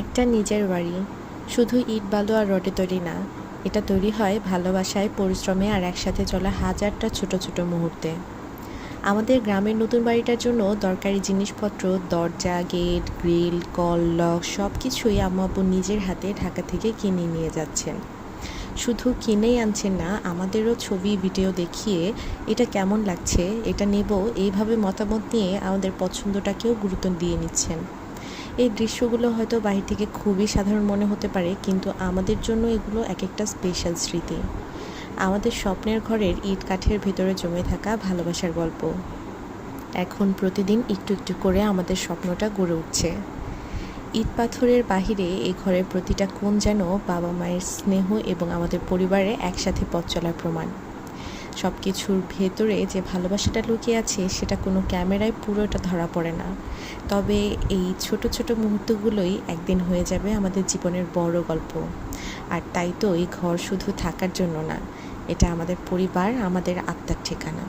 একটা নিজের বাড়ি শুধু ইট বালু আর রডে তৈরি না, এটা তৈরি হয় ভালোবাসায়, পরিশ্রমে আর একসাথে চলা হাজারটা ছোট ছোট মুহূর্তে। আমাদের গ্রামের নতুন বাড়িটার জন্য দরকারি জিনিসপত্র, দরজা, গেট, গ্রিল, কল, লক সব কিছুই আম্মু আব্বু নিজের হাতে ঢাকা থেকে কিনে নিয়ে যাচ্ছেন। শুধু কিনেই আনছেন না, আমাদেরও ছবি ভিডিও দেখিয়ে এটা কেমন লাগছে, এটা নেব এইভাবে মতামত নিয়ে আমাদের পছন্দটাকেও গুরুত্ব দিয়ে নিচ্ছেন। এই দৃশ্যগুলো হয়তো বাহির থেকে খুবই সাধারণ মনে হতে পারে, কিন্তু আমাদের জন্য এগুলো এক একটা স্পেশাল স্মৃতি। আমাদের স্বপ্নের ঘরের ইট কাঠের ভেতরে জমে থাকা ভালোবাসার গল্প। এখন প্রতিদিন একটু একটু করে আমাদের স্বপ্নটা গড়ে উঠছে। ইট পাথরের বাহিরে এই ঘরের প্রতিটা কোণ যেন বাবা মায়ের স্নেহ এবং আমাদের পরিবারে একসাথে পথ চলার প্রমাণ। সব কিছুর ভেতরে যে ভালোবাসাটা লুকিয়ে আছে সেটা কোনো ক্যামেরায় পুরোটা ধরা পড়ে না, তবে এই ছোট ছোট মুহূর্তগুলোই একদিন হয়ে যাবে আমাদের জীবনের বড় গল্প। আর তাই তো এই ঘর শুধু থাকার জন্য না, এটা আমাদের পরিবার, আমাদের আত্মার ঠিকানা।